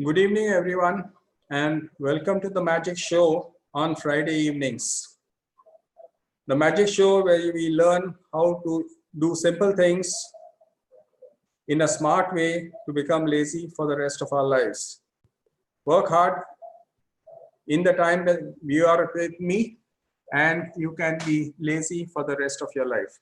Good evening, everyone, and welcome to the Magic Show on Friday evenings. The Magic Show where we learn how to do simple things in a smart way to become lazy for the rest of our lives. Work hard in the time that you are with me, and you can be lazy for the rest of your life.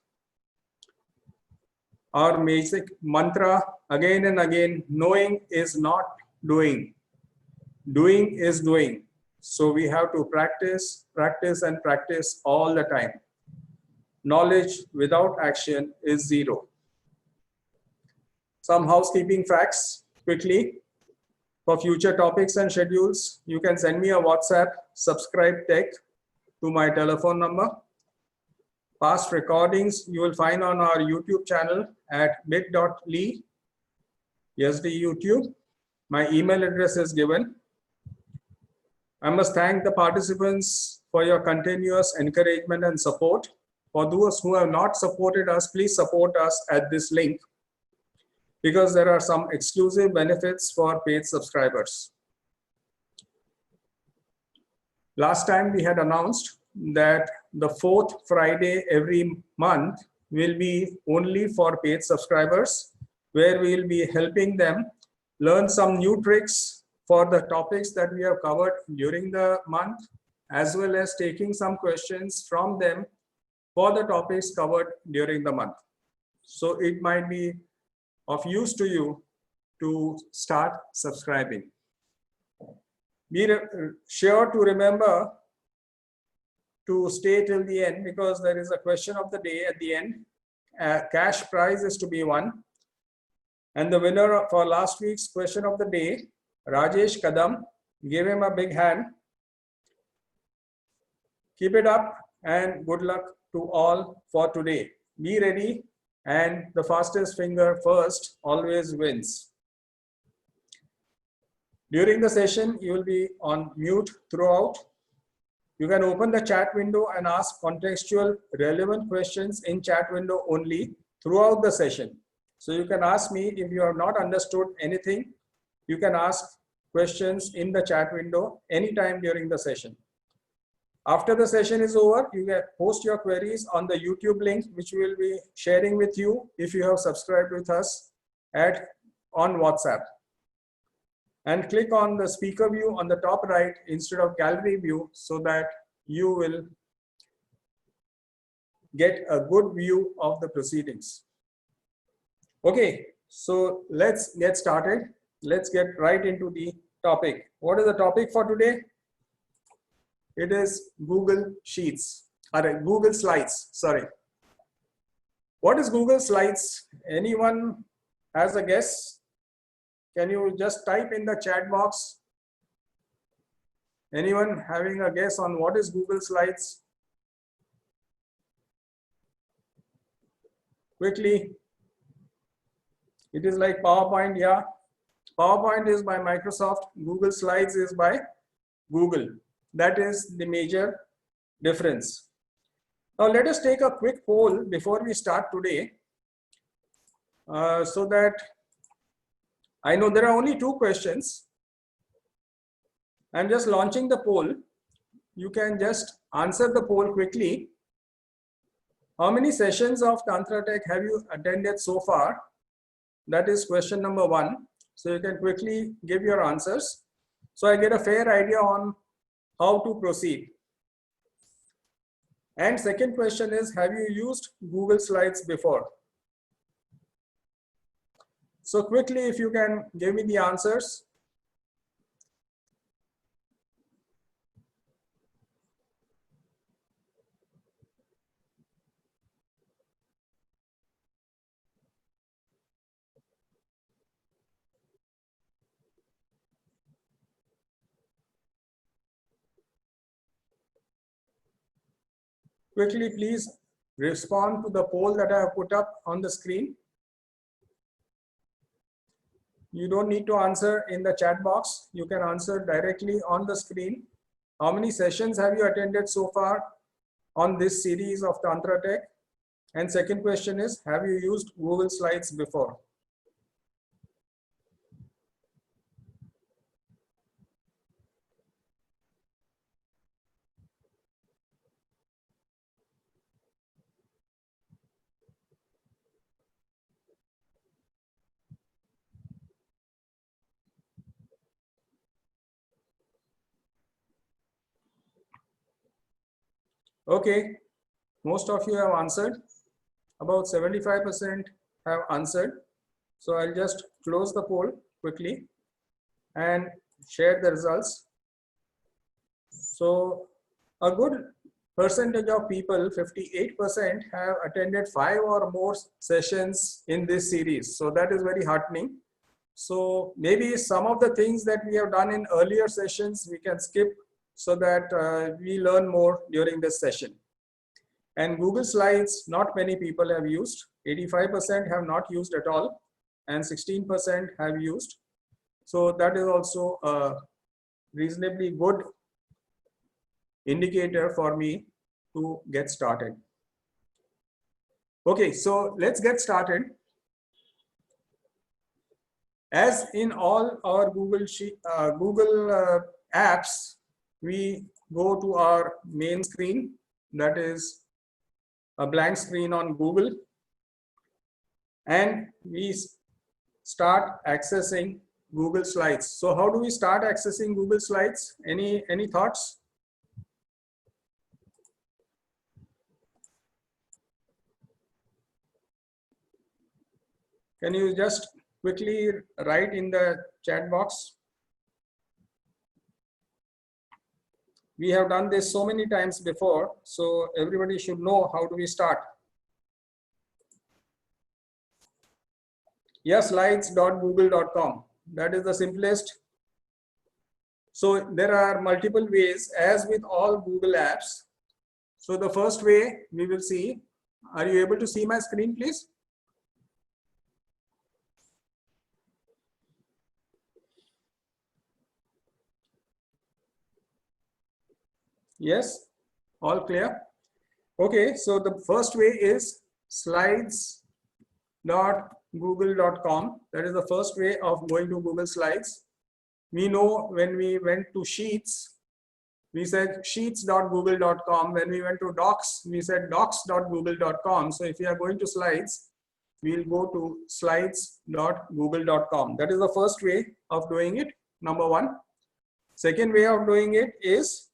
Our basic mantra again and again, knowing is not doing. Doing is doing. So we have to practice, practice, and practice all the time. Knowledge without action is zero. Some housekeeping facts quickly. For future topics and schedules, you can send me a WhatsApp subscribe text to my telephone number. Past recordings you will find on our YouTube channel at bit.ly. Yes, the YouTube. My email address is given. I must thank the participants for your continuous encouragement and support. For those who have not supported us, please support us at this link because there are some exclusive benefits for paid subscribers. Last time we had announced that the fourth Friday every month will be only for paid subscribers, where we will be helping them learn some new tricks for the topics that we have covered during the month, as well as taking some questions from them for the topics covered during the month. So it might be of use to you to start subscribing. Be sure to remember to stay till the end because there is a question of the day at the end. Cash prize is to be won. And the winner for last week's question of the day, Rajesh Kadam, give him a big hand. Keep it up and good luck to all for today. Be ready, and the fastest finger first always wins. During the session, you will be on mute throughout. You can open the chat window and ask contextual relevant questions in chat window only throughout the session. So you can ask me if you have not understood anything. You can ask questions in the chat window anytime during the session. After the session is over, you can post your queries on the YouTube link, which we will be sharing with you if you have subscribed with us on WhatsApp. And click on the speaker view on the top right instead of gallery view so that you will get a good view of the proceedings. Okay, so let's get started. Let's get right into the topic. What is the topic for today? It is Google Sheets, or Google Slides, sorry. What is Google Slides? Anyone has a guess? Can you just type in the chat box? Anyone having a guess on what is Google Slides? Quickly. It is like PowerPoint, yeah. PowerPoint is by Microsoft, Google Slides is by Google. That is the major difference. Now let us take a quick poll before we start today, so that I know there are only 2 questions. I'm just launching the poll. You can just answer the poll quickly. How many sessions of Tantra Tech have you attended so far? That is question number 1. So you can quickly give your answers, so I get a fair idea on how to proceed. And second question is, have you used Google Slides before? So quickly, if you can give me the answers. Quickly, please respond to the poll that I have put up on the screen. You don't need to answer in the chat box. You can answer directly on the screen. How many sessions have you attended so far on this series of Tantra Tech? And second question is, have you used Google Slides before? Okay, most of you have answered. About 75% have answered. So I'll just close the poll quickly and share the results. So a good percentage of people, 58%, have attended 5 or more sessions in this series. So that is very heartening. So maybe some of the things that we have done in earlier sessions, we can skip so that we learn more during this session. And Google Slides, not many people have used. 85% have not used at all, and 16% have used. So that is also a reasonably good indicator for me to get started. Okay, so let's get started. As in all our Google apps, we go to our main screen, that is a blank screen on Google, and we start accessing Google Slides. So how do we start accessing Google Slides? Any thoughts? Can you just quickly write in the chat box? We have done this so many times before, so everybody should know how do we start. Yes, slides.google.com. That is the simplest. So there are multiple ways, as with all Google apps. So the first way we will see, are you able to see my screen, please? Yes, all clear. Okay, so the first way is slides.google.com. That is the first way of going to Google Slides. We know when we went to Sheets, we said sheets.google.com. When we went to Docs, we said docs.google.com. So if you are going to Slides, we'll go to slides.google.com. That is the first way of doing it, number one. Second way of doing it is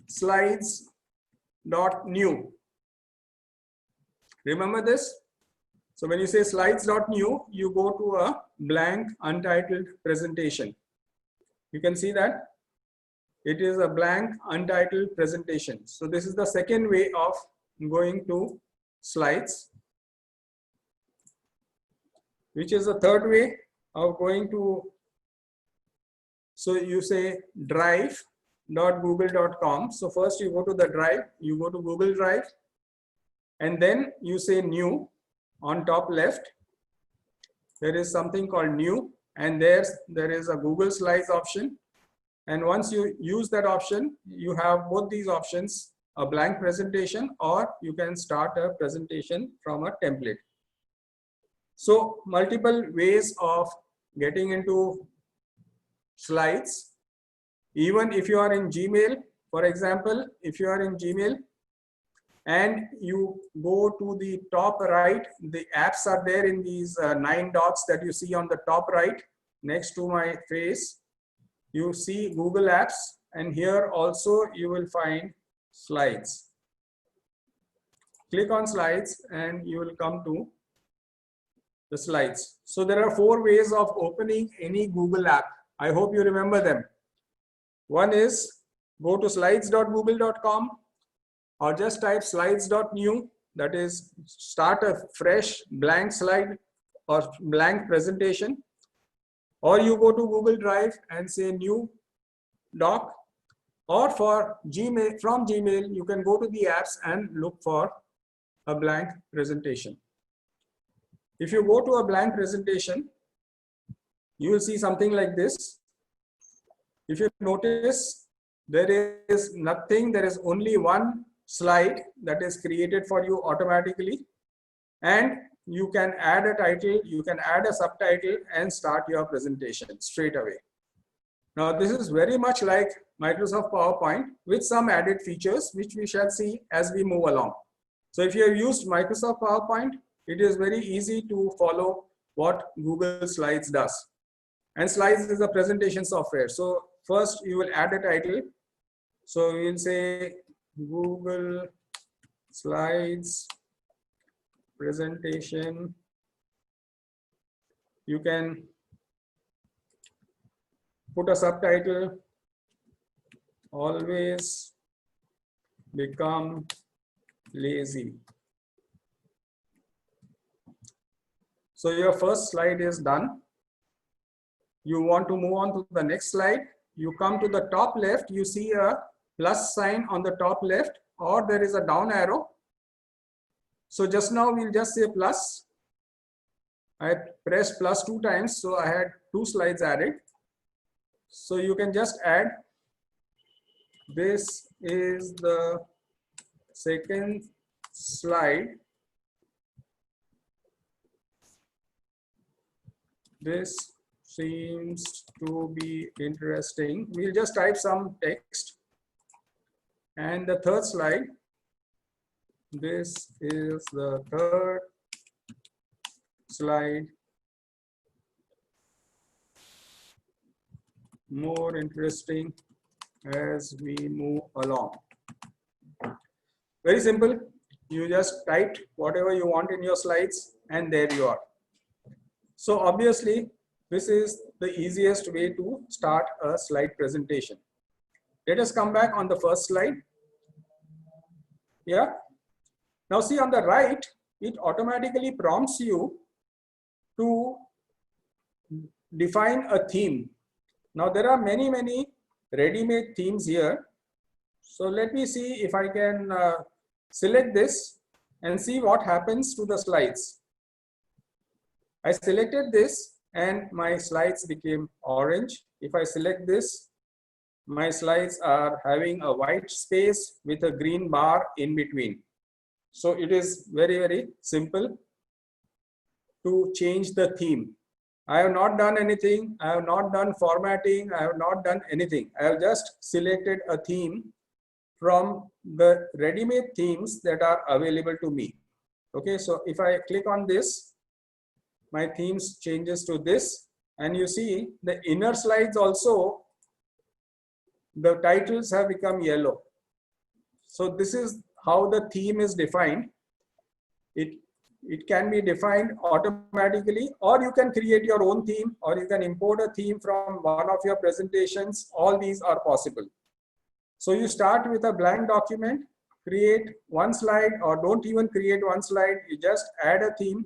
slides.new. Remember this? So when you say slides.new, you go to a blank untitled presentation. You can see that it is a blank untitled presentation. So this is the second way of going to Slides. Which is the third way of going to? So you say drive.google.com. So first you go to the drive, you go to Google Drive, and then you say new. On top left, there is something called new, and there is a Google Slides option. And once you use that option, you have both these options, a blank presentation, or you can start a presentation from a template. So multiple ways of getting into Slides. Even if you are in Gmail, for example, if you are in Gmail and you go to the top right, the apps are there in these 9 dots that you see on the top right next to my face. You see Google Apps, and here also you will find Slides. Click on Slides and you will come to the Slides. So there are 4 ways of opening any Google app. I hope you remember them. One is go to slides.google.com, or just type slides.new, that is start a fresh blank slide or blank presentation. Or you go to Google Drive and say new doc, or for Gmail, from Gmail, you can go to the apps and look for a blank presentation. If you go to a blank presentation, you will see something like this. If you notice, there is nothing, there is only one slide that is created for you automatically, and you can add a title, you can add a subtitle and start your presentation straight away. Now this is very much like Microsoft PowerPoint with some added features which we shall see as we move along. So if you have used Microsoft PowerPoint, it is very easy to follow what Google Slides does. And Slides is a presentation software. So first you will add a title. So you will say Google Slides presentation. You can put a subtitle, always become lazy. So your first slide is done. You want to move on to the next slide. You come to the top left, you see a plus sign on the top left, or there is a down arrow. So just now we'll just say plus. I pressed plus 2 times, so I had 2 slides added. So you can just add, this is the second slide. This seems to be interesting. We'll just type some text. And the third slide, this is the third slide. More interesting as we move along. Very simple. You just typed whatever you want in your slides, and there you are. So obviously, this is the easiest way to start a slide presentation. Let us come back on the first slide. Yeah. Now see on the right, it automatically prompts you to define a theme. Now there are many ready-made themes here. So let me see if I can select this and see what happens to the slides. I selected this and my slides became orange. If I select this, my slides are having a white space with a green bar in between. So it is very simple to change the theme. I have not done anything. I have not done formatting. I have not done anything. I have just selected a theme from the ready-made themes that are available to me. Okay, so if I click on this, my themes changes to this, and you see the inner slides also, the titles have become yellow. So this is how the theme is defined. It can be defined automatically, or you can create your own theme, or you can import a theme from one of your presentations. All these are possible. So you start with a blank document, create one slide, or don't even create one slide. You just add a theme,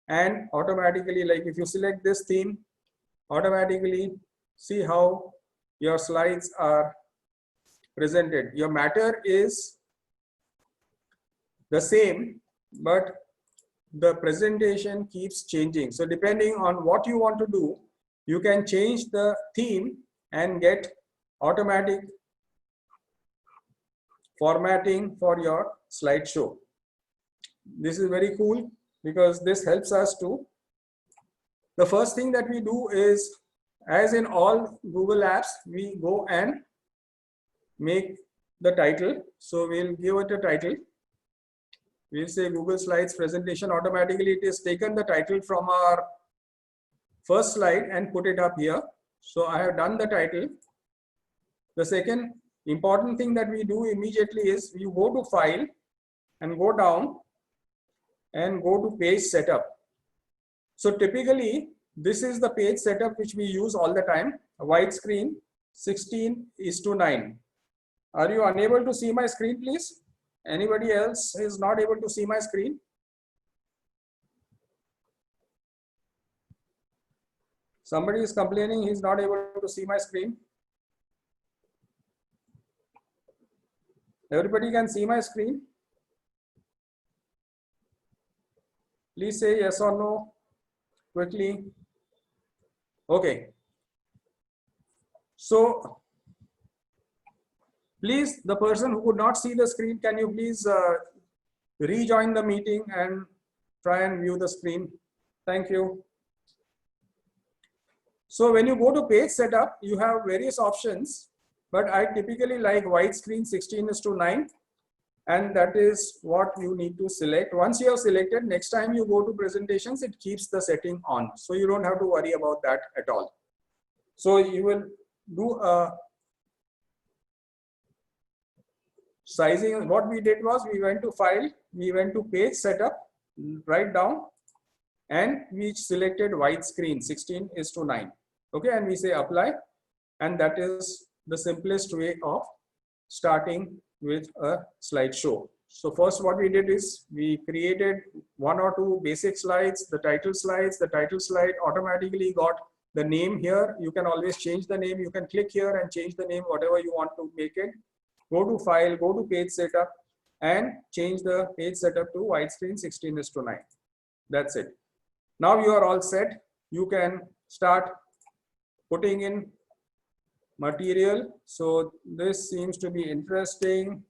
and automatically, like if you select this theme, automatically see how your slides are presented. Your matter is the same, but the presentation keeps changing. So depending on what you want to do, you can change the theme and get automatic formatting for your slideshow. This is very cool because this helps us to. The first thing that we do is, as in all Google apps, we go and make the title. So we'll give it a title. We'll say Google Slides presentation. Automatically it is taken the title from our first slide and put it up here. So I have done the title. The second important thing that we do immediately is you go to File and go down and go to Page Setup. So typically this is the page setup which we use all the time. A widescreen 16:9. Are you unable to see my screen, please? Anybody else is not able to see my screen? Somebody is complaining he's not able to see my screen. Everybody can see my screen? Please say yes or no quickly. Okay. So please, the person who could not see the screen, can you please rejoin the meeting and try and view the screen? Thank you. So when you go to page setup, you have various options, but I typically like widescreen 16:9, and that is what you need to select. Once you have selected, next time you go to presentations, it keeps the setting on. So you don't have to worry about that at all. So you will do a sizing, what we did was we went to file, we went to page setup, right down, and we selected widescreen 16:9. Okay, and we say apply, and that is the simplest way of starting with a slideshow. So first what we did is we created 1 or 2 basic slides, the title slides. The title slide automatically got the name here. You can always change the name. You can click here and change the name, whatever you want to make it. Go to file, go to page setup, and change the page setup to widescreen 16:9. That's it. Now you are all set. You can start putting in material. So this seems to be interesting.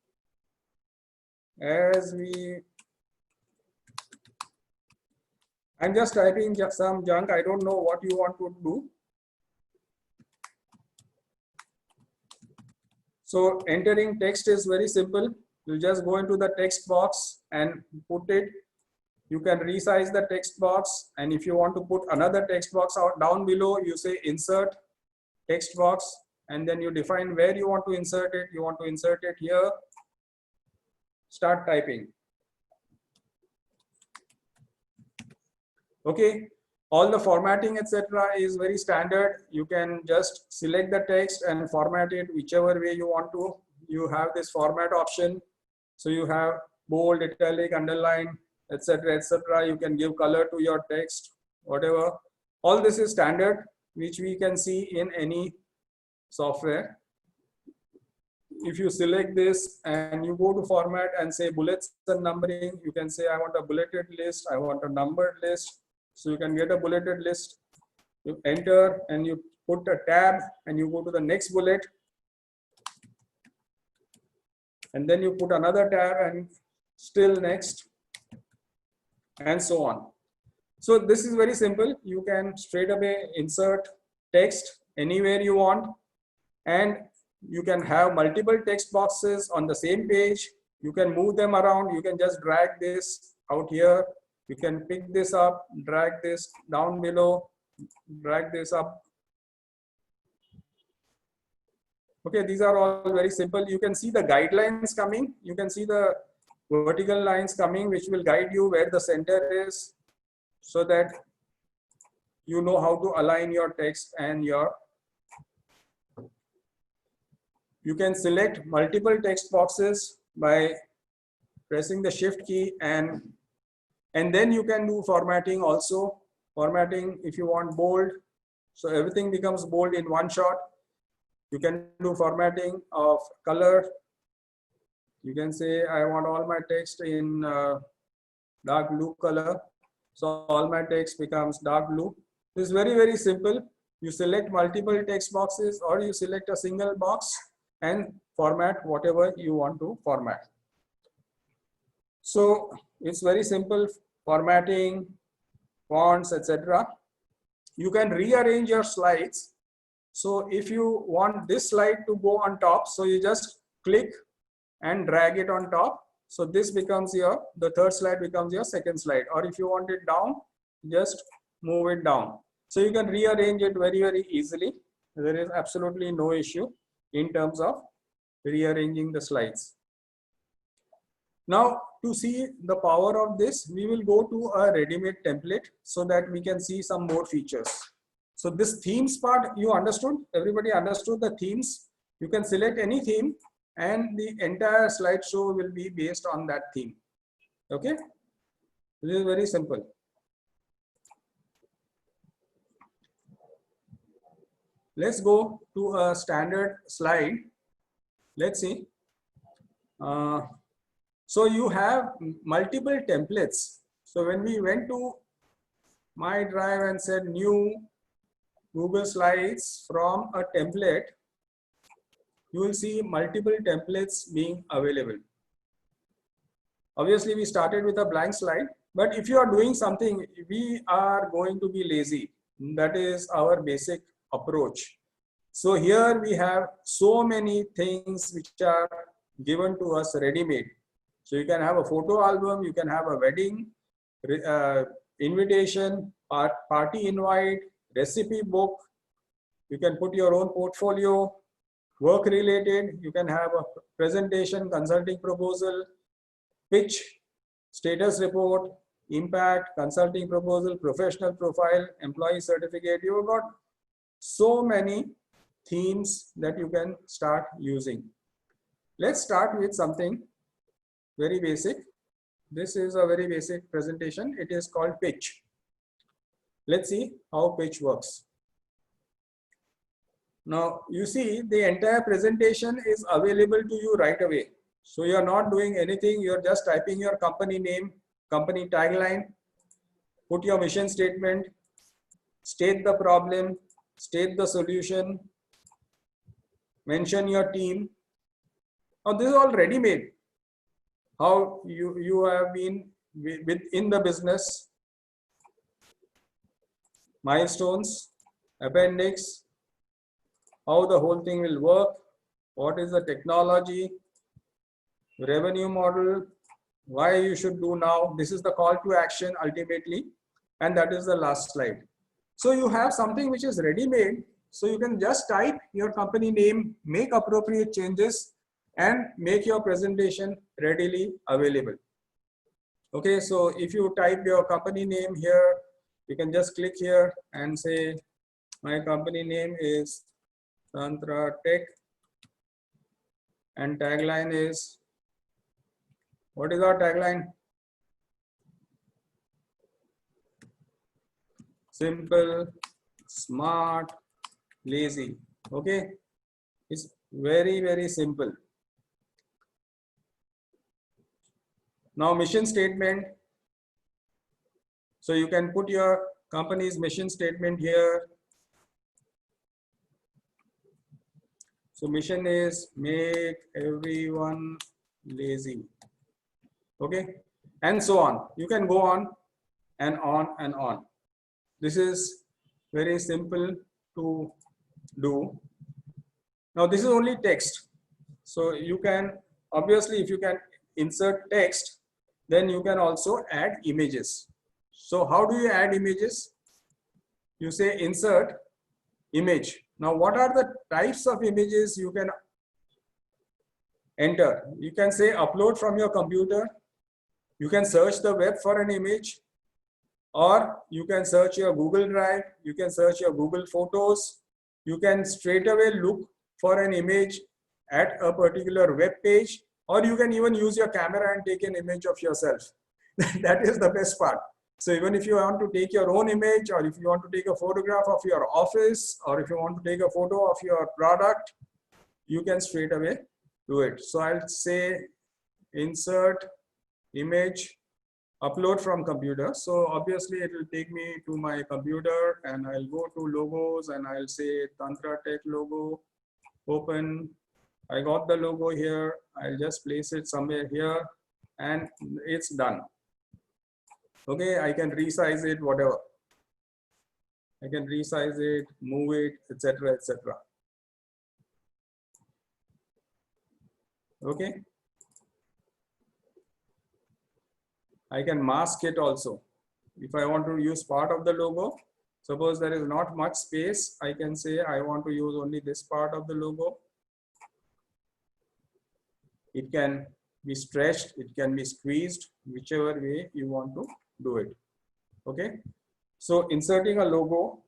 I'm just typing some junk. I don't know what you want to do. So entering text is very simple. You just go into the text box and put it. You can resize the text box, and if you want to put another text box out down below, you say insert text box, and then you define where you want to insert it. You want to insert it here. Start typing. Okay, all the formatting etc. is very standard. You can just select the text and format it whichever way you want to. You have this format option. So you have bold, italic, underline, etc., etc. You can give color to your text, whatever. All this is standard, which we can see in any software. If you select this and you go to format and say bullets and numbering, you can say I want a bulleted list, I want a numbered list. So you can get a bulleted list. You enter and you put a tab and you go to the next bullet. And then you put another tab and still next, and so on. So this is very simple. You can straight away insert text anywhere you want, and you can have multiple text boxes on the same page. You can move them around. You can just drag this out here. You can pick this up, drag this down below, drag this up. Okay, these are all very simple. You can see the guidelines coming. You can see the vertical lines coming, which will guide you where the center is, so that you know how to align your text and your. You can select multiple text boxes by pressing the shift key, and then you can do formatting also. Formatting if you want bold, so everything becomes bold in one shot. You can do formatting of color. You can say I want all my text in dark blue color. So all my text becomes dark blue. This is very, very simple. You select multiple text boxes or you select a single box and format whatever you want to format. So it's very simple, formatting, fonts, etc. You can rearrange your slides. So if you want this slide to go on top, so you just click and drag it on top. So this becomes the third slide becomes your second slide. Or if you want it down, just move it down. So you can rearrange it very, very easily. There is absolutely no issue in terms of rearranging the slides. Now to see the power of this, we will go to a ready-made template so that we can see some more features. So this themes part, you understood? Everybody understood the themes? You can select any theme and the entire slideshow will be based on that theme. Okay? This is very simple. Let's go to a standard slide. Let's see. So you have multiple templates. So when we went to My Drive and said new Google Slides from a template, you will see multiple templates being available. Obviously, we started with a blank slide, but if you are doing something, we are going to be lazy. That is our basic approach. So here we have so many things which are given to us ready-made. So you can have a photo album, you can have a wedding, invitation, party invite, recipe book. You can put your own portfolio, work related, you can have a presentation, consulting proposal, pitch, status report, impact, consulting proposal, professional profile, employee certificate. You've got so many themes that you can start using. Let's start with something very basic. This is a very basic presentation. It is called pitch. Let's see how pitch works. Now, you see the entire presentation is available to you right away. So you're not doing anything. You're just typing your company name, company tagline, put your mission statement, state the problem, state the solution, mention your team. Now, this is all ready made. How you have been within the business, milestones, appendix, how the whole thing will work, what is the technology, revenue model, why you should do now. This is the call to action ultimately, and that is the last slide. So you have something which is ready made, so you can just type your company name, make appropriate changes, and make your presentation readily available. Okay, so if you type your company name here, you can just click here and say, my company name is Tantra Tech, and tagline is, what is our tagline? Simple, smart, lazy. Okay, it's very, very simple. Now, mission statement. So you can put your company's mission statement here. So mission is make everyone lazy. Okay, and so on. You can go on and on and on. This is very simple to do. Now, this is only text. So you can, obviously, if you can insert text, then you can also add images. So how do you add images? You say insert image. Now, what are the types of images you can enter? You can say upload from your computer. You can search the web for an image, or you can search your Google Drive. You can search your Google Photos. You can straight away look for an image at a particular web page, or you can even use your camera and take an image of yourself. That is the best part. So even if you want to take your own image, or if you want to take a photograph of your office, or if you want to take a photo of your product, you can straight away do it. So I'll say insert image, upload from computer. So obviously it will take me to my computer, and I'll go to logos, and I'll say Tantra Tech logo, open. I got the logo here. I'll just place it somewhere here, and it's done. Okay, I can resize it, whatever. I can resize it, move it, etc., etc. Okay. I can mask it also. If I want to use part of the logo, suppose there is not much space, I can say I want to use only this part of the logo. It can be stretched, it can be squeezed, whichever way you want to do it. Okay. So inserting a logo.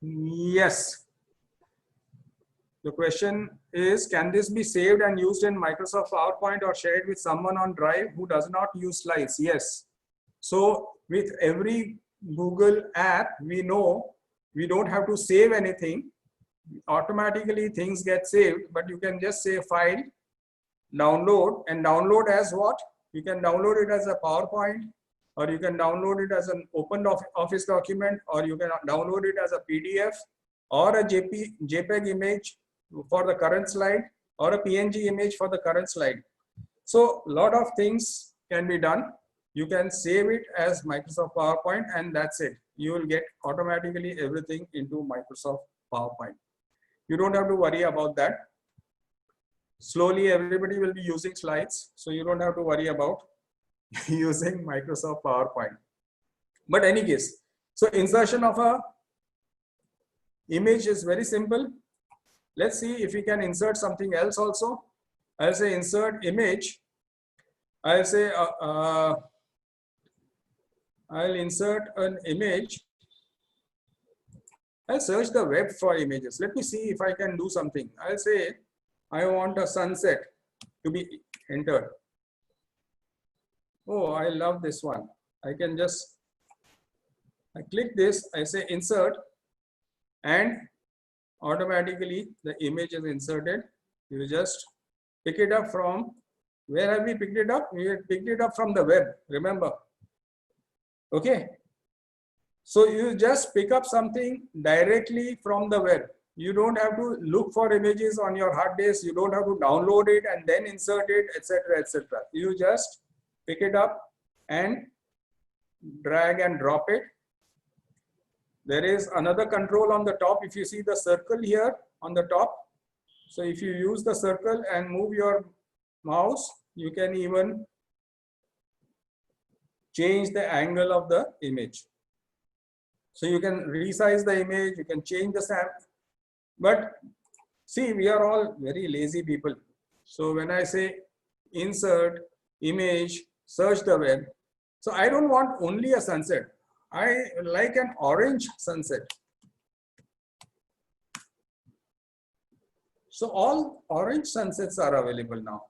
Yes. The question is, can this be saved and used in Microsoft PowerPoint or shared with someone on Drive who does not use slides? Yes. So with every Google app, we know we don't have to save anything. Automatically things get saved, but you can just say file, download, and download as what? You can download it as a PowerPoint, or you can download it as an open Office document, or you can download it as a PDF or a JPEG image for the current slide, or a PNG image for the current slide. So a lot of things can be done. You can save it as Microsoft PowerPoint, and that's it. You will get automatically everything into Microsoft PowerPoint. You don't have to worry about that. Slowly everybody will be using slides, so you don't have to worry about using Microsoft PowerPoint. But any case, so insertion of a image is very simple. Let's see if we can insert something else also. I'll say insert image. I'll say I'll insert an image. I'll search the web for images. Let me see if I can do something. I'll say I want a sunset to be entered. Oh, I love this one. I can just, I click this, I say insert, and automatically the image is inserted. You just pick it up from, where have we picked it up? We had picked it up from the web, remember? Okay. So you just pick up something directly from the web. You don't have to look for images on your hard disk. You don't have to download it and then insert it, etc., etc. You just pick it up and drag and drop it. There is another control on the top. If you see the circle here on the top, so if you use the circle and move your mouse, you can even change the angle of the image. So you can resize the image, you can change the snap. But see, we are all very lazy people. So when I say insert image, search the web. So I don't want only a sunset. I like an orange sunset. So all orange sunsets are available now.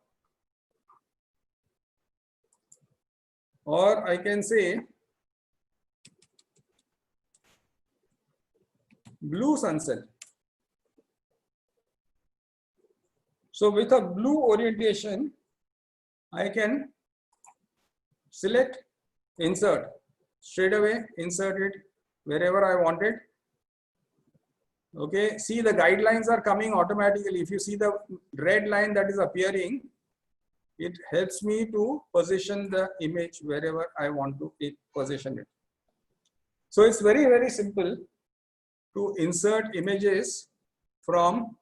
Or I can say blue sunset. So with a blue orientation, I can select insert, straight away insert it wherever I want it. Okay, see the guidelines are coming automatically. If you see the red line that is appearing, it helps me to position the image wherever I want to position it. So it's very, very simple to insert images from,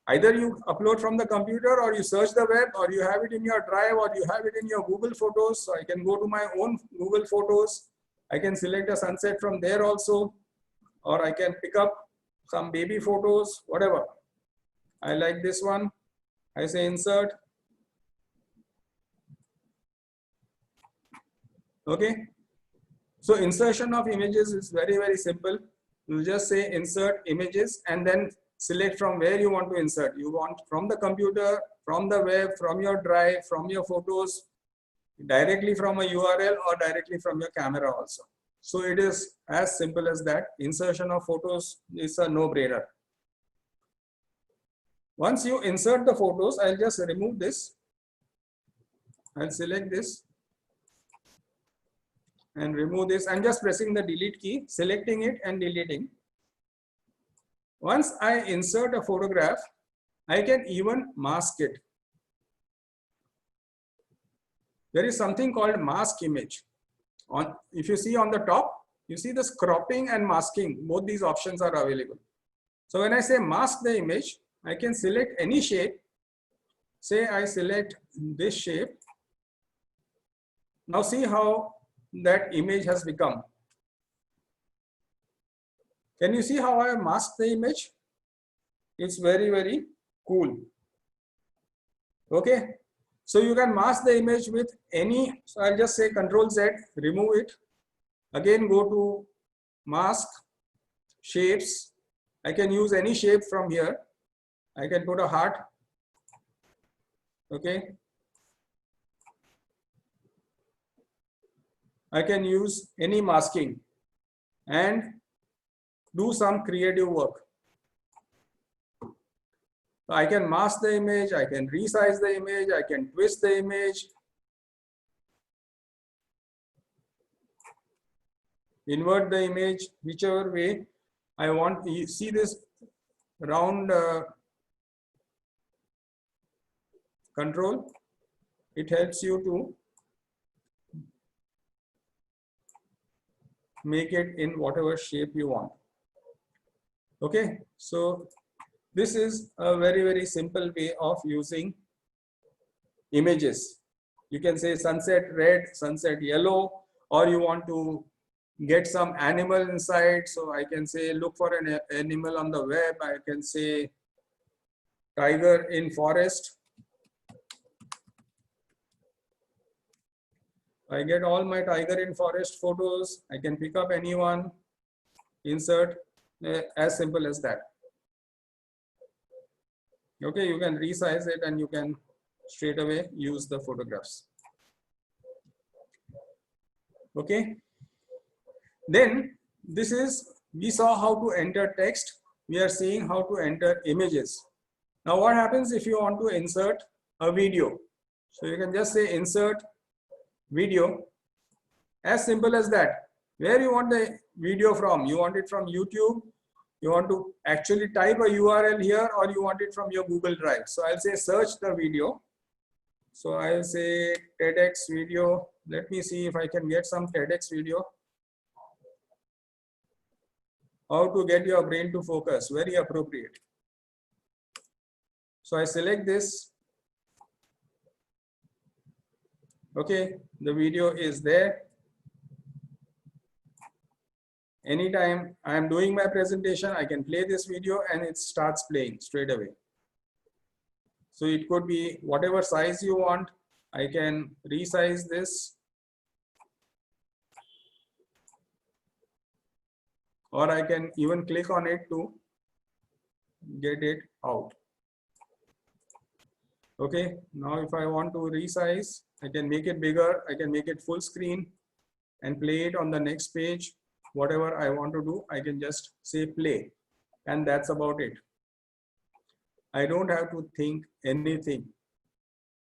either you upload from the computer or you search the web or you have it in your drive or you have it in your Google Photos. So I can go to my own Google Photos. I can select a sunset from there also, or I can pick up some baby photos, whatever. I like this one. I say insert. Okay. So insertion of images is very, very simple. You just say insert images and then select from where you want to insert. You want from the computer, from the web, from your drive, from your photos, directly from a URL or directly from your camera also. So it is as simple as that. Insertion of photos is a no-brainer. Once you insert the photos, I'll just remove this. I'll select this and remove this. I'm just pressing the delete key, selecting it and deleting. Once I insert a photograph, I can even mask it. There is something called mask image. If you see on the top, you see this cropping and masking. Both these options are available. So when I say mask the image, I can select any shape. Say I select this shape. Now see how that image has become. Can you see how I masked the image? It's very, very cool. Okay. So you can mask the image with any, so I'll just say Control Z, remove it. Again, go to mask, shapes. I can use any shape from here. I can put a heart. Okay. I can use any masking and do some creative work. I can mask the image, I can resize the image, I can twist the image, invert the image, whichever way I want. You see this round control? It helps you to make it in whatever shape you want. Okay, so this is a very, very simple way of using images. You can say sunset red, sunset yellow, or you want to get some animal inside. So I can say look for an animal on the web. I can say tiger in forest. I get all my tiger in forest photos. I can pick up anyone, insert, as simple as that. Okay, you can resize it and you can straight away use the photographs. Okay. Then this is, we saw how to enter text. We are seeing how to enter images. Now what happens if you want to insert a video? So you can just say insert video, as simple as that. Where you want the video from? You want it from YouTube? You want to actually type a URL here, or you want it from your Google Drive? So I'll say search the video. So I'll say TEDx video. Let me see if I can get some TEDx video. How to get your brain to focus, very appropriate. So I select this. Okay, the video is there. Anytime I am doing my presentation, I can play this video and it starts playing straight away. So it could be whatever size you want. I can resize this. Or I can even click on it to get it out. Okay, now if I want to resize, I can make it bigger, I can make it full screen and play it on the next page. Whatever I want to do, I can just say play, and that's about it. I don't have to think anything.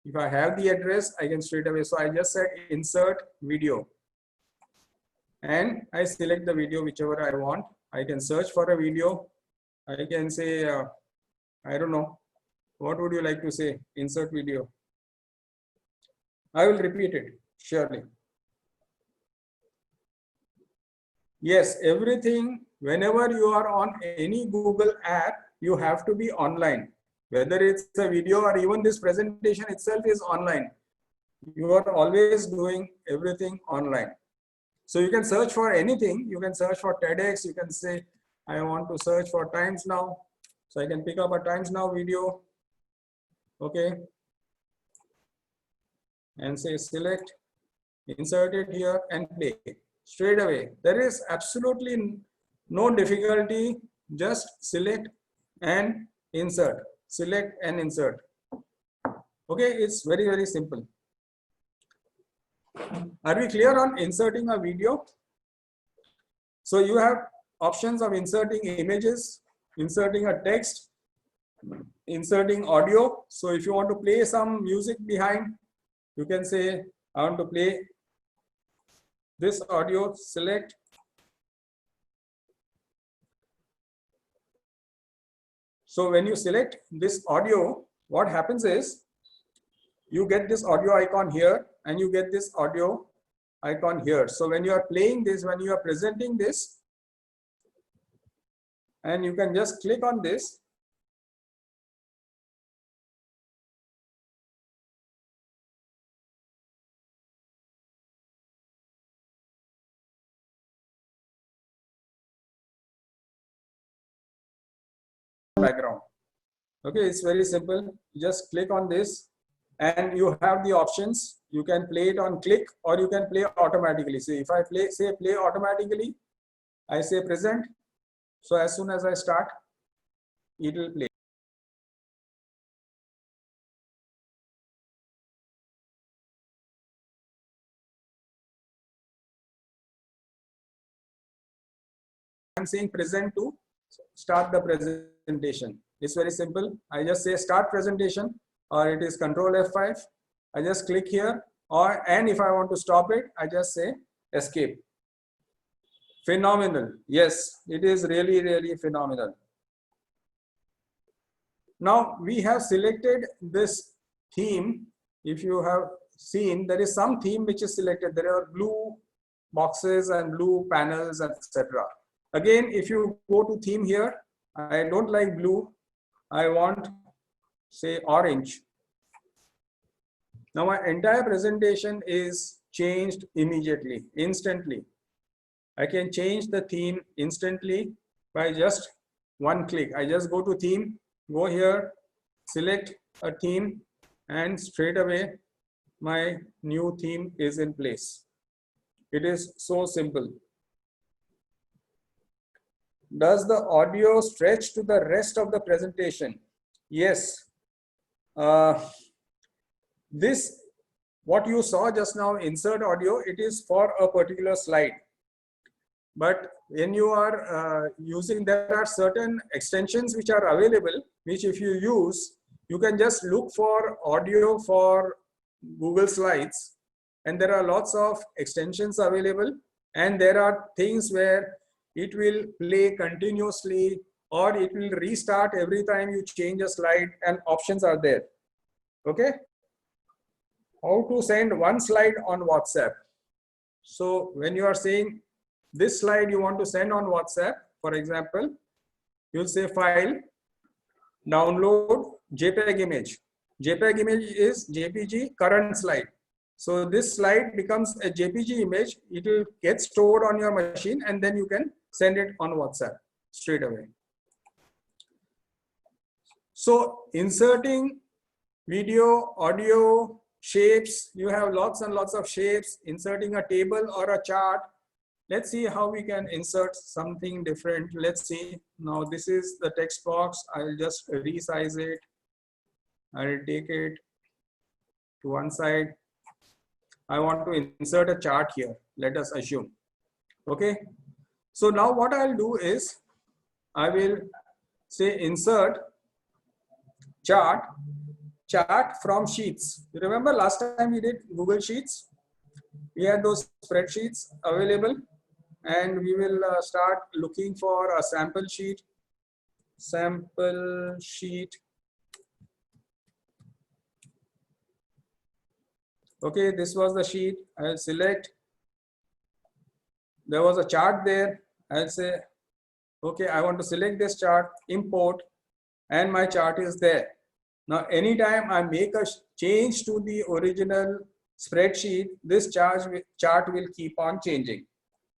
If I have the address, I can straight away. So I just said insert video and I select the video whichever I want. I can search for a video. I can say, I don't know, what would you like to say? Insert video. I will repeat it, surely. Yes, everything, whenever you are on any Google app, you have to be online. Whether it's a video or even this presentation itself is online. You are always doing everything online. So you can search for anything. You can search for TEDx. You can say, I want to search for Times Now. So I can pick up a Times Now video. Okay. And say select, insert it here and play. Straight away. There is absolutely no difficulty. Just select and insert. Select and insert. Okay, it's very, very simple. Are we clear on inserting a video? So you have options of inserting images, inserting a text, inserting audio. So if you want to play some music behind, you can say, I want to play this audio, select. So when you select this audio, what happens is you get this audio icon here and you get this audio icon here. So when you are playing this, when you are presenting this, and you can just click on this. Background. Okay, it's very simple. You just click on this and you have the options. You can play it on click or you can play automatically. So if I say play automatically, I say present. So as soon as I start, it will play. I'm saying present to start the presentation. It's very simple. I just say start presentation, or it is Control F5. I just click here, and if I want to stop it, I just say escape. Phenomenal. Yes, it is really, really phenomenal. Now we have selected this theme. If you have seen, there is some theme which is selected. There are blue boxes and blue panels, etc. Again, if you go to theme here, I don't like blue. I want, say, orange. Now my entire presentation is changed immediately, instantly. I can change the theme instantly by just one click. I just go to theme, go here, select a theme, and straight away my new theme is in place. It is so simple. Does the audio stretch to the rest of the presentation? Yes. This, what you saw just now, insert audio, it is for a particular slide. But when you are using, there are certain extensions which are available, which if you use, you can just look for audio for Google Slides, and there are lots of extensions available, and there are things where it will play continuously or it will restart every time you change a slide, and options are there. Okay. How to send one slide on WhatsApp? So when you are saying this slide you want to send on WhatsApp, for example, you'll say file, download JPEG image. JPEG image is JPG current slide. So this slide becomes a JPG image. It will get stored on your machine and then you can send it on WhatsApp straight away. So inserting video, audio, shapes, you have lots and lots of shapes, inserting a table or a chart. Let's see how we can insert something different. Let's see. Now this is the text box. I'll just resize it. I'll take it to one side. I want to insert a chart here. Let us assume. Okay. So now what I'll do is I will say insert chart from sheets. You remember last time we did Google Sheets? We had those spreadsheets available, and we will start looking for a sample sheet. Sample sheet. Okay, this was the sheet. I'll select. There was a chart there. I'll say, okay, I want to select this chart, import, and my chart is there. Now, anytime I make a change to the original spreadsheet, this chart will keep on changing.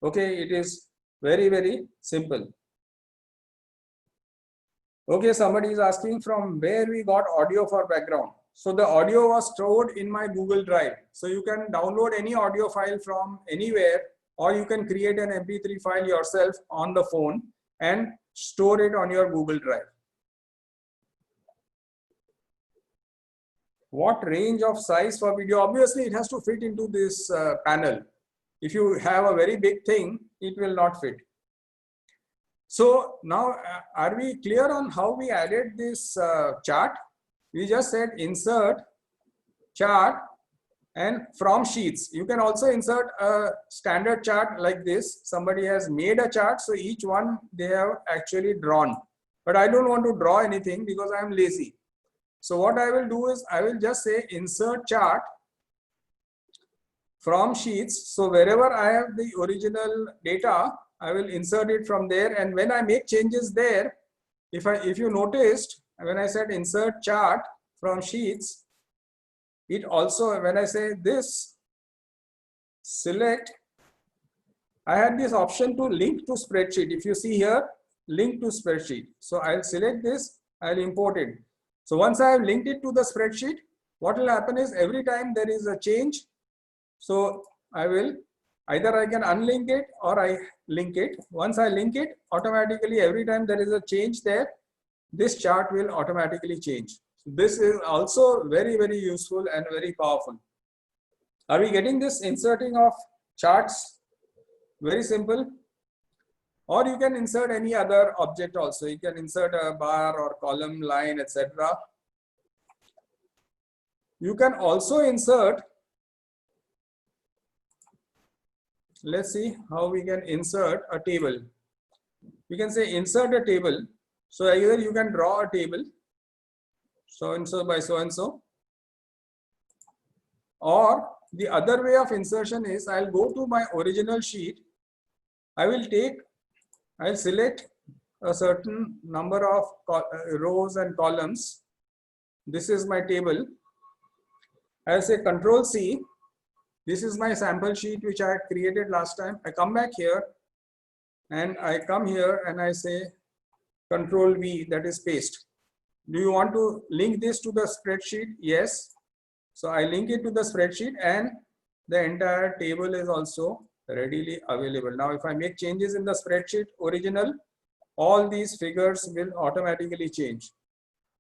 Okay, it is very, very simple. Okay, somebody is asking from where we got audio for background. So the audio was stored in my Google Drive. So you can download any audio file from anywhere, or you can create an MP3 file yourself on the phone and store it on your Google Drive. What range of size for video? Obviously, it has to fit into this panel. If you have a very big thing, it will not fit. So now, are we clear on how we added this chart? We just said insert chart and from sheets. You can also insert a standard chart like this. Somebody has made a chart, so each one they have actually drawn. But I don't want to draw anything because I am lazy. So what I will do is I will just say insert chart from sheets. So wherever I have the original data, I will insert it from there. And when I make changes there, if you noticed, when I said insert chart from sheets, it also, when I say this, select, I had this option to link to spreadsheet. If you see here, link to spreadsheet. So I'll select this, I'll import it. So once I have linked it to the spreadsheet, what will happen is every time there is a change, so I will either I can unlink it or I link it. Once I link it, automatically every time there is a change there, this chart will automatically change. So this is also very, very useful and very powerful. Are we getting this inserting of charts? Very simple. Or you can insert any other object also. You can insert a bar or column, line, etc. You can also insert, let's see how we can insert a table. We can say insert a table. So either you can draw a table, so and so by so and so, or the other way of insertion is I'll go to my original sheet. I'll select a certain number of rows and columns. This is my table. I'll say Control C. This is my sample sheet which I had created last time. I come back here. and I come here and I say Control V, that is paste. Do you want to link this to the spreadsheet? Yes. So I link it to the spreadsheet and the entire table is also readily available. Now, if I make changes in the spreadsheet original, all these figures will automatically change.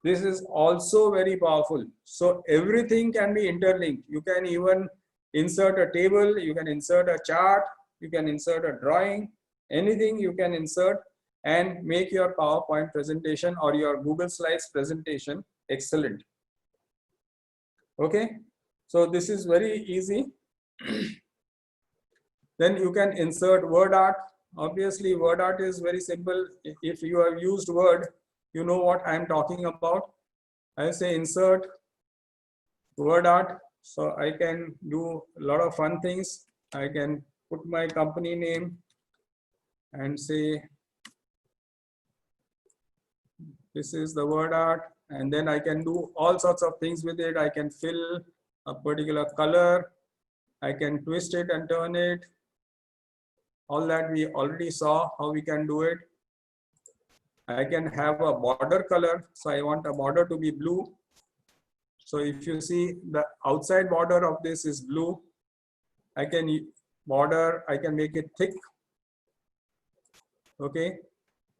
This is also very powerful. So everything can be interlinked. You can even insert a table, you can insert a chart, you can insert a drawing, anything you can insert and make your PowerPoint presentation or your Google Slides presentation excellent. Okay, so this is very easy. Then you can insert word art. Obviously, word art is very simple. If you have used Word, you know what I'm talking about. I say insert word art. So I can do a lot of fun things. I can put my company name and say, this is the word art. And then I can do all sorts of things with it. I can fill a particular color. I can twist it and turn it. All that we already saw how we can do it. I can have a border color. So I want a border to be blue. So if you see the outside border of this is blue, I can make it thick. Okay.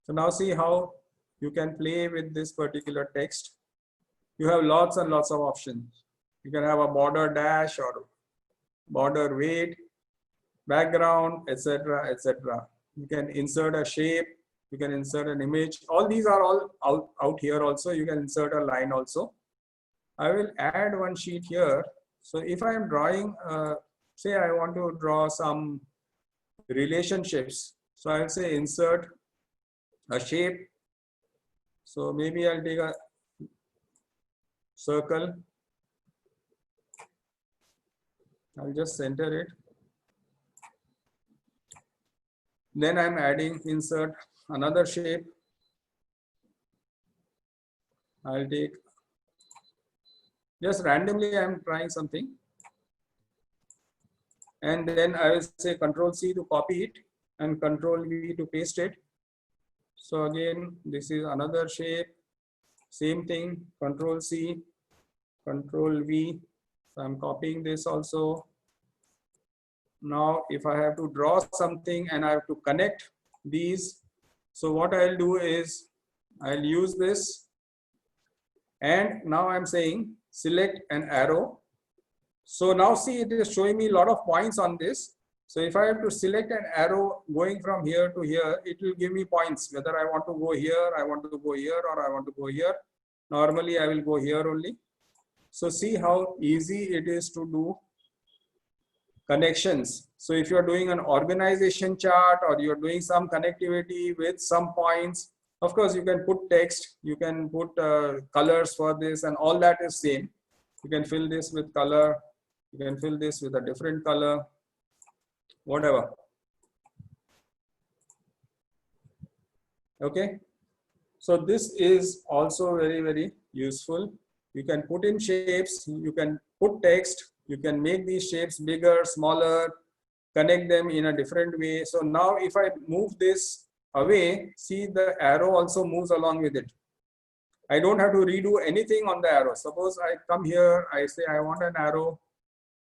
So now see how you can play with this particular text. You have lots and lots of options. You can have a border dash or border weight, background, etc., etc. You can insert a shape. You can insert an image. All these are all out here also. You can insert a line also. I will add one sheet here. So if I am drawing, say I want to draw some relationships. So I'll say insert a shape. So maybe I'll take a circle. I'll just center it. Then I'm adding insert another shape. I'll take just randomly, I'm trying something. And then I will say Control C to copy it and Control V to paste it. So again, this is another shape. Same thing, Control C, Control V. So I'm copying this also. Now, if I have to draw something and I have to connect these, so what I'll do is I'll use this. And now I'm saying select an arrow. So now see, it is showing me a lot of points on this. So if I have to select an arrow going from here to here, it will give me points, whether I want to go here, I want to go here, or I want to go here. Normally I will go here only. So see how easy it is to do connections. So if you're doing an organization chart or you're doing some connectivity with some points, of course you can put text, you can put colors for this, and all that is same. You can fill this with color, you can fill this with a different color, whatever. Okay, so this is also very, very useful. You can put in shapes, you can put text, you can make these shapes bigger, smaller, connect them in a different way. So now if I move this away, see the arrow also moves along with it. I don't have to redo anything on the arrow. Suppose I come here, I say I want an arrow.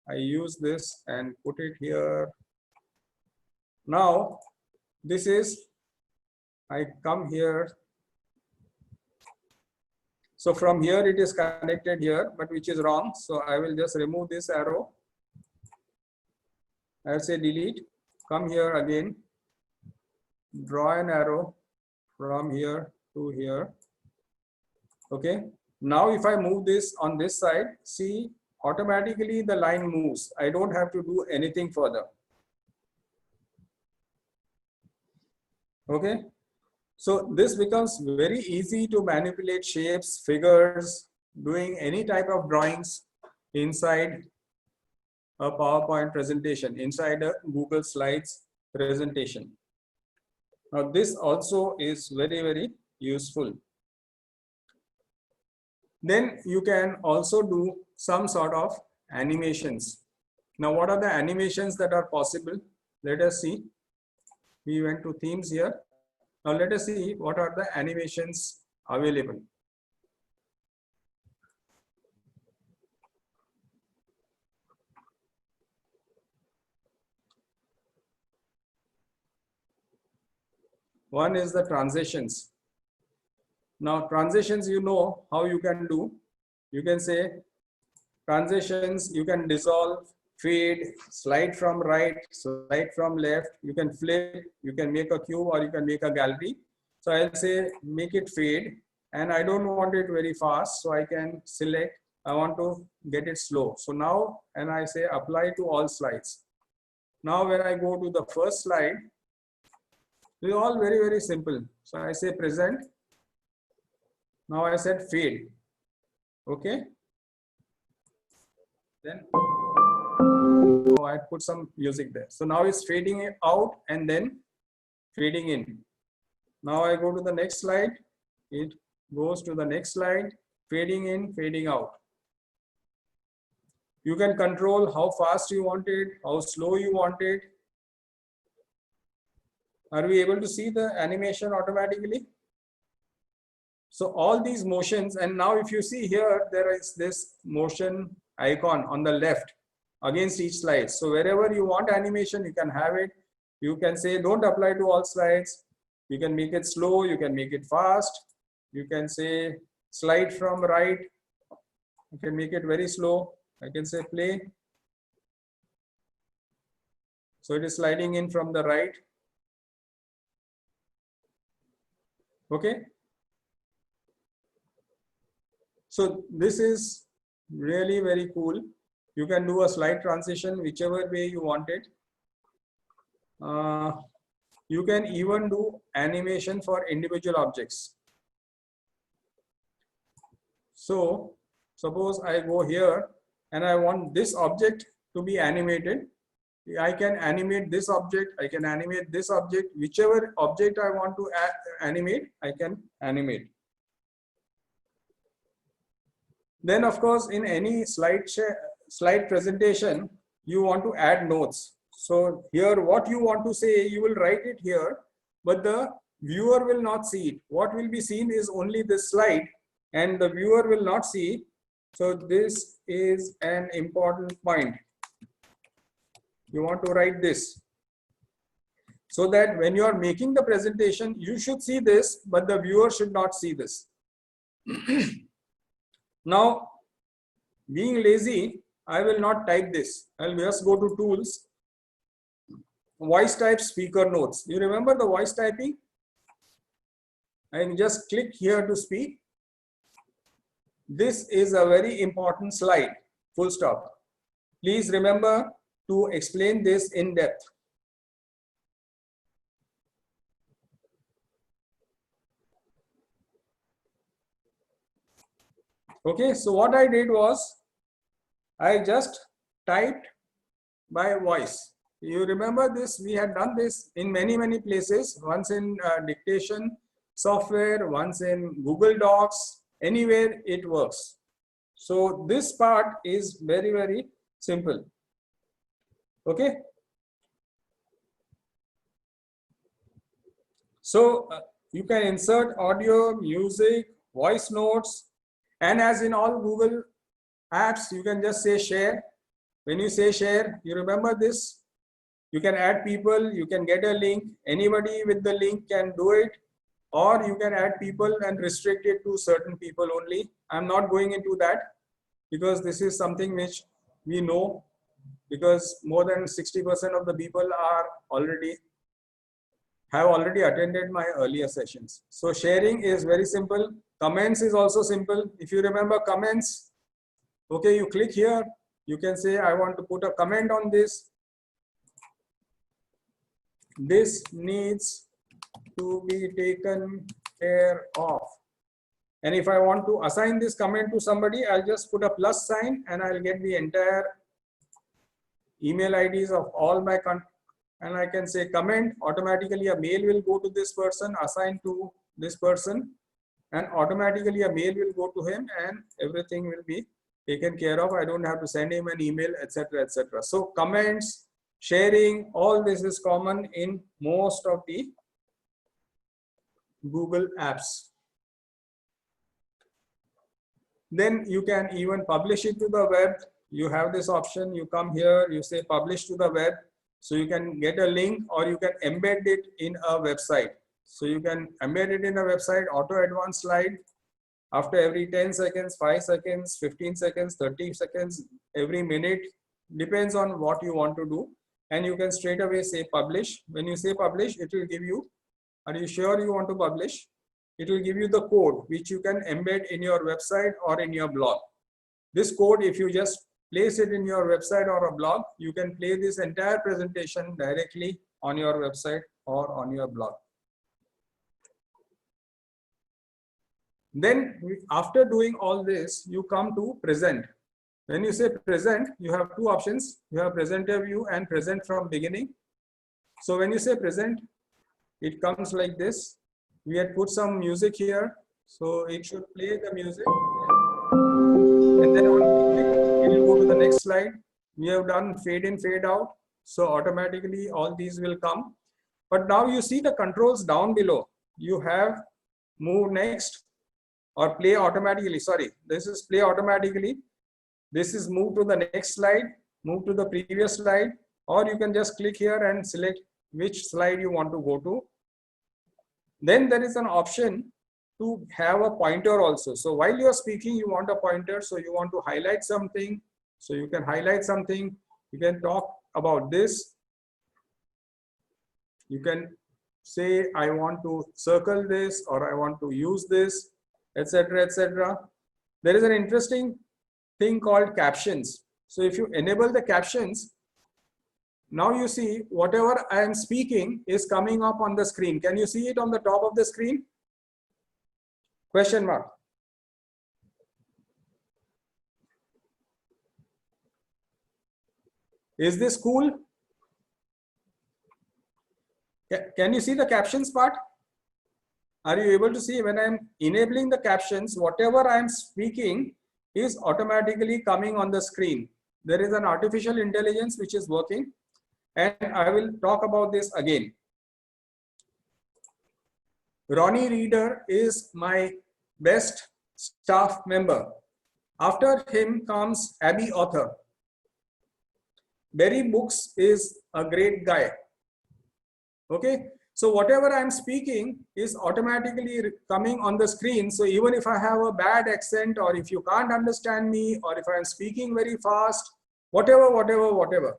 I use this and put it here. Now, this is, I come here. So from here it is connected here, but which is wrong. So I will just remove this arrow. I'll say delete, come here again, draw an arrow from here to here. Okay. Now if I move this on this side, see, automatically the line moves. I don't have to do anything further. Okay. So this becomes very easy to manipulate shapes, figures, doing any type of drawings inside a PowerPoint presentation, inside a Google Slides presentation. Now this also is very, very useful. Then you can also do some sort of animations. Now what are the animations that are possible? Let us see. We went to themes here. Now let us see what are the animations available. One is the transitions. Now transitions, you know how you can do. You can say transitions, you can dissolve, fade, slide from right, slide from left, you can flip, you can make a cube or you can make a gallery. So I'll say make it fade, and I don't want it very fast, so I can select, I want to get it slow. So now, and I say apply to all slides. Now when I go to the first slide, it's all very, very simple. So I say present. Now I said fade. Okay. Then I put some music there. So now it's fading out and then fading in. Now I go to the next slide. It goes to the next slide, fading in, fading out. You can control how fast you want it, how slow you want it. Are we able to see the animation automatically? So all these motions, and now if you see here, there is this motion icon on the left against each slide. So wherever you want animation, you can have it. You can say don't apply to all slides. You can make it slow, you can make it fast. You can say slide from right. You can make it very slow. I can say play. So it is sliding in from the right. Okay. So this is really very cool. You can do a slide transition whichever way you want it. You can even do animation for individual objects. So suppose I go here and I want this object to be animated. I can animate this object, I can animate this object, whichever object I want to animate, I can animate. Then of course, in any slide presentation, you want to add notes. So here, what you want to say, you will write it here, but the viewer will not see it. What will be seen is only this slide, and the viewer will not see. So this is an important point. You want to write this so that when you are making the presentation, you should see this, but the viewer should not see this. Now, being lazy, I will not type this. I'll just go to tools, voice type speaker notes. You remember the voice typing? I can just click here to speak. This is a very important slide, full stop. Please remember to explain this in depth. Okay, so what I did was, I just typed by voice. You remember this, we had done this in many, many places, once in dictation software, once in Google Docs, anywhere it works. So this part is very, very simple. Okay. So you can insert audio, music, voice notes, and as in all Google apps, you can just say share. When you say share, you remember this. You can add people, you can get a link. Anybody with the link can do it, or you can add people and restrict it to certain people only. I'm not going into that because this is something which we know, because more than 60% of the people have already attended my earlier sessions. So sharing is very simple. Comments is also simple. If you remember comments, okay, you click here, you can say, I want to put a comment on this. This needs to be taken care of. And if I want to assign this comment to somebody, I'll just put a plus sign and I'll get the entire email IDs of all my and I can say comment. Automatically a mail will go to this person, assigned to this person, and automatically a mail will go to him and everything will be taken care of. I don't have to send him an email, etc., etc. So comments, sharing, all this is common in most of the Google apps. Then you can even publish it to the web. You have this option, you come here, you say publish to the web. So you can get a link or you can embed it in a website. So you can embed it in a website, auto advanced slide. After every 10 seconds, 5 seconds, 15 seconds, 30 seconds, every minute, depends on what you want to do. And you can straight away say publish. When you say publish, it will give you, are you sure you want to publish? It will give you the code which you can embed in your website or in your blog. This code, if you just place it in your website or a blog, you can play this entire presentation directly on your website or on your blog. Then after doing all this, you come to present. When you say present, you have two options. You have presenter view and present from beginning. So when you say present, it comes like this. We had put some music here, so it should play the music. And then on click, it will go to the next slide. We have done fade in, fade out. So automatically all these will come. But now you see the controls down below. You have move next or play automatically. Sorry, this is play automatically. This is move to the next slide, move to the previous slide, or you can just click here and select which slide you want to go to. Then there is an option to have a pointer also. So while you are speaking, you want a pointer. So you want to highlight something. So you can highlight something. You can talk about this. You can say, I want to circle this or I want to use this, etc., etc. There is an interesting thing called captions. So if you enable the captions, now you see whatever I am speaking is coming up on the screen. Can you see it on the top of the screen? Question mark. Is this cool? Can you see the captions part? Are you able to see when I'm enabling the captions, whatever I'm speaking is automatically coming on the screen. There is an artificial intelligence which is working, and I will talk about this again. Ronnie Reader is my best staff member. After him comes Abby Author. Barry Books is a great guy. Okay, so whatever I'm speaking is automatically coming on the screen. So even if I have a bad accent, or if you can't understand me, or if I'm speaking very fast, whatever,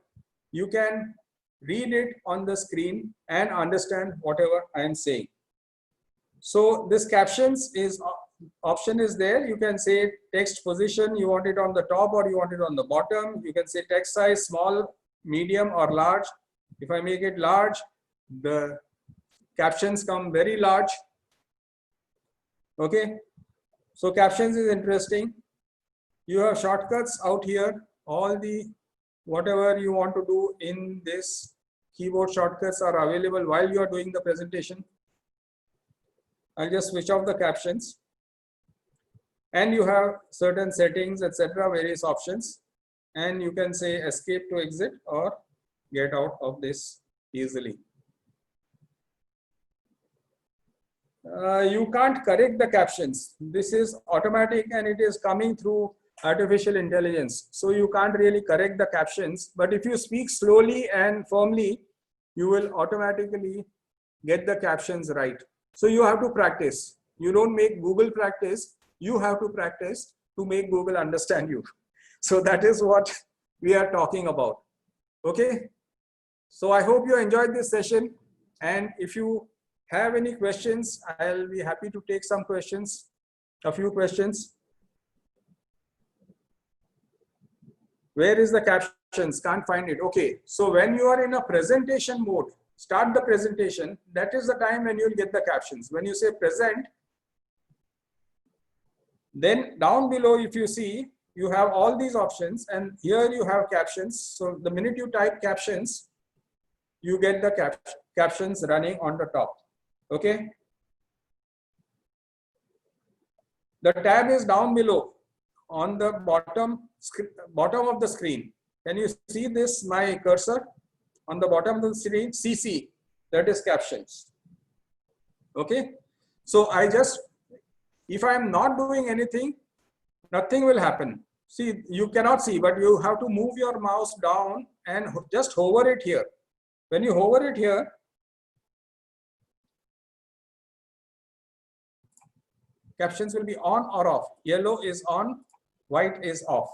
you can read it on the screen and understand whatever I am saying. So this captions is option is there. You can say text position, you want it on the top or you want it on the bottom. You can say text size, small, medium or large. If I make it large, the captions come very large. Okay, so captions is interesting. You have shortcuts out here. All the whatever you want to do in this keyboard shortcuts are available while you are doing the presentation. I'll just switch off the captions, and you have certain settings, etc., various options, and you can say escape to exit or get out of this easily. You can't correct the captions. This is automatic and it is coming through artificial intelligence. So you can't really correct the captions, but if you speak slowly and firmly, you will automatically get the captions right. So you have to practice. You don't make Google practice. You have to practice to make Google understand you. So that is what we are talking about. Okay. So I hope you enjoyed this session. And if you have any questions, I'll be happy to take some questions, a few questions. Where is the captions? Can't find it. Okay. So when you are in a presentation mode, start the presentation. That is the time when you'll get the captions. When you say present, then down below, if you see, you have all these options and here you have captions. So the minute you type captions, you get the captions running on the top. Okay. The tab is down below on the bottom of the screen. Can you see this, my cursor? on the bottom of the screen, CC, that is captions. Okay. So I just, if I am not doing anything, nothing will happen. See, you cannot see, but you have to move your mouse down and just hover it here. When you hover it here, captions will be on or off. Yellow is on, white is off.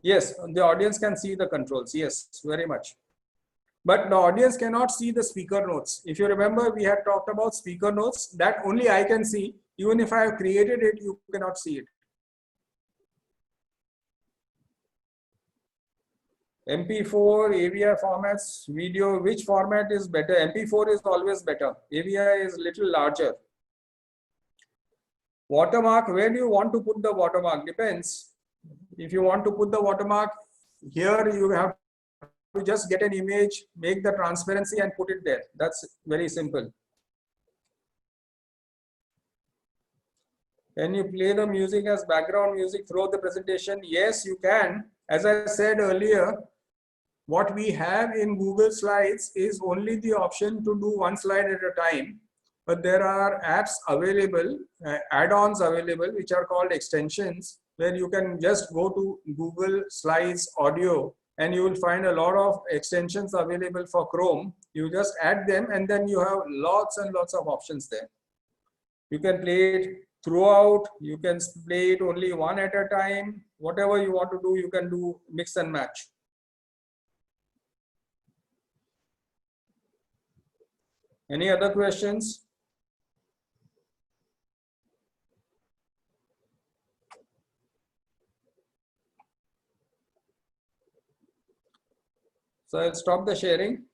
Yes, the audience can see the controls. Yes, very much. But the audience cannot see the speaker notes. If you remember, we had talked about speaker notes that only I can see. Even if I have created it, you cannot see it. MP4, AVI formats, video, which format is better? MP4 is always better. AVI is little larger. Watermark, where do you want to put the watermark? Depends. If you want to put the watermark here, you have to just get an image, make the transparency and put it there. That's very simple. Can you play the music as background music throughout the presentation? Yes, you can. As I said earlier, what we have in Google Slides is only the option to do one slide at a time. But there are apps available, add-ons available, which are called extensions, where you can just go to Google Slides audio and you will find a lot of extensions available for Chrome. You just add them and then you have lots and lots of options there. You can play it throughout, you can play it only one at a time. Whatever you want to do, you can do mix and match. Any other questions? So I'll stop the sharing.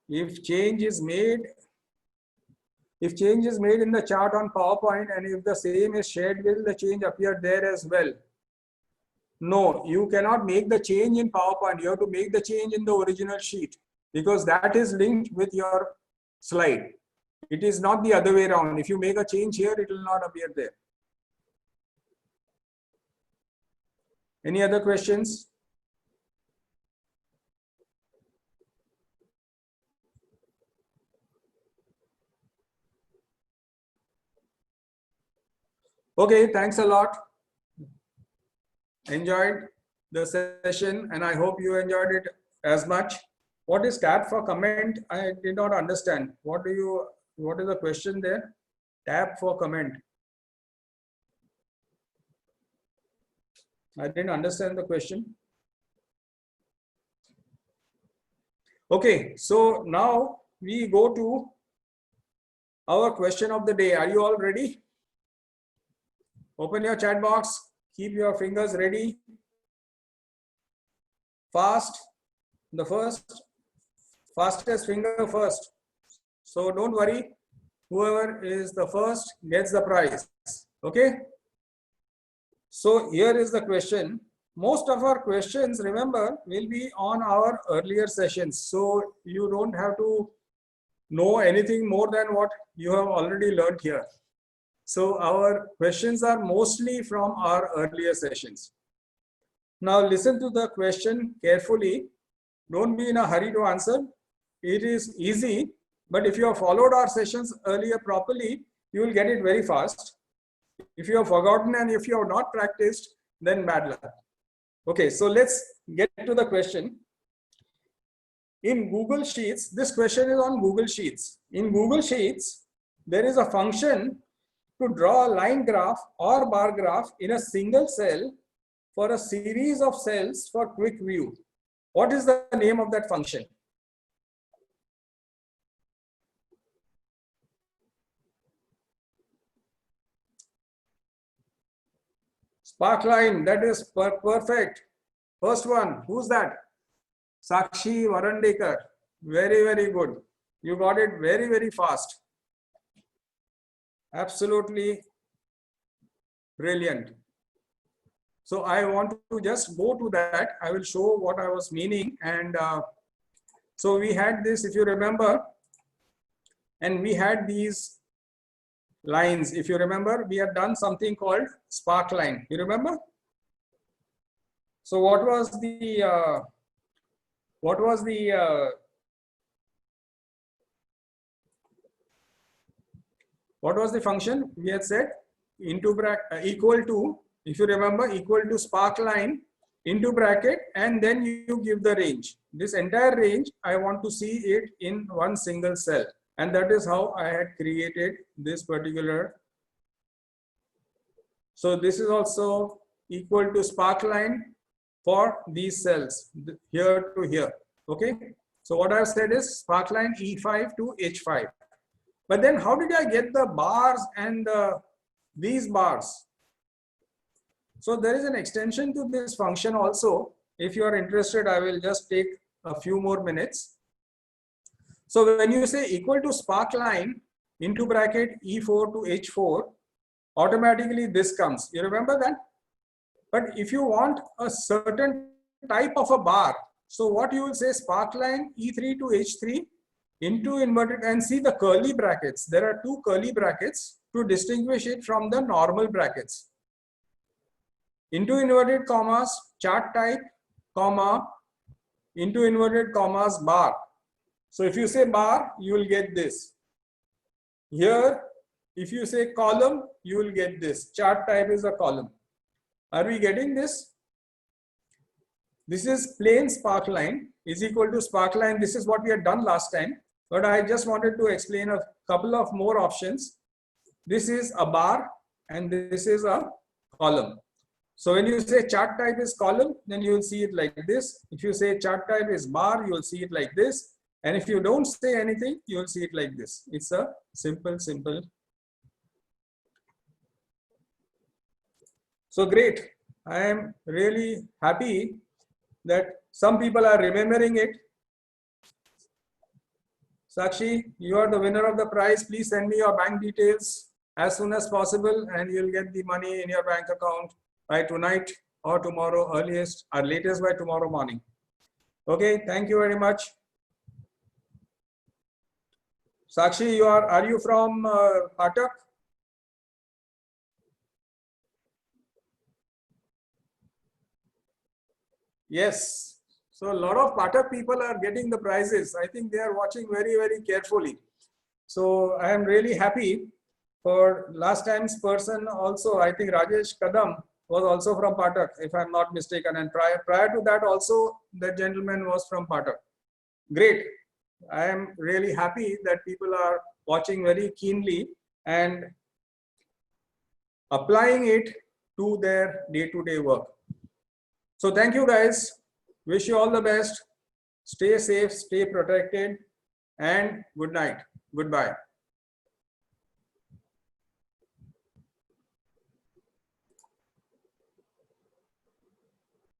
If change is made in the chart on PowerPoint and if the same is shared, will the change appear there as well? No, you cannot make the change in PowerPoint. You have to make the change in the original sheet because that is linked with your slide. It is not the other way around. If you make a change here, it will not appear there. Any other questions? Okay, thanks a lot. Enjoyed the session and I hope you enjoyed it as much. What is tab for comment? I did not understand. What is the question there? Tab for comment. I didn't understand the question. Okay, so now we go to our question of the day. Are you all ready? Open your chat box. Keep your fingers ready. Fast. The fastest finger first. So don't worry. Whoever is the first gets the prize. Okay. So here is the question. Most of our questions, remember, will be on our earlier sessions. So you don't have to know anything more than what you have already learned here. So our questions are mostly from our earlier sessions. Now listen to the question carefully. Don't be in a hurry to answer. It is easy, but if you have followed our sessions earlier properly, you will get it very fast. If you have forgotten and if you have not practiced, then bad luck. Okay, so let's get to the question. In Google Sheets, this question is on Google Sheets. In Google Sheets, there is a function to draw a line graph or bar graph in a single cell for a series of cells for quick view. What is the name of that function? Sparkline, that is perfect. First one, who's that? Sakshi Varandekar. Very, very good. You got it very, very fast. Absolutely brilliant. So I want to just go to that. I will show what I was meaning. And so we had this, if you remember, and we had these lines. If you remember, we had done something called spark line. You remember? So what was the function? We had said into bracket equal to, if you remember, equal to spark line into bracket, and then you give the range. This entire range, I want to see it in one single cell. And that is how I had created this particular. So this is also equal to spark line for these cells here to here. Okay. So what I've said is spark line E5 to H5. But then how did I get the bars and these bars? So there is an extension to this function also. If you are interested, I will just take a few more minutes. So when you say equal to spark line into bracket E4 to H4, automatically this comes. You remember that? But if you want a certain type of a bar, so what you will say, spark line E3 to H3 into inverted, and see the curly brackets. There are two curly brackets to distinguish it from the normal brackets. Into inverted commas, chart type, comma, into inverted commas, bar. So if you say bar, you will get this. Here, if you say column, you will get this. Chart type is a column. Are we getting this? This is plain spark line is equal to spark line. This is what we had done last time, but I just wanted to explain a couple of more options. This is a bar and this is a column. So when you say chart type is column, then you will see it like this. If you say chart type is bar, you will see it like this. And if you don't say anything, you will see it like this. It's a simple. So great. I am really happy that some people are remembering it. Sakshi, you are the winner of the prize. Please send me your bank details as soon as possible and you'll get the money in your bank account by tonight or tomorrow earliest or latest by tomorrow morning. Okay, thank you very much. Sakshi, are you from Patak? Yes. So a lot of Patak people are getting the prizes. I think they are watching very, very carefully. So I am really happy for last time's person also. I think Rajesh Kadam was also from Patak, if I'm not mistaken. And prior to that also, the gentleman was from Patak. Great. I am really happy that people are watching very keenly and applying it to their day-to-day work. So thank you guys. Wish you all the best. Stay safe, stay protected, and good night. Goodbye.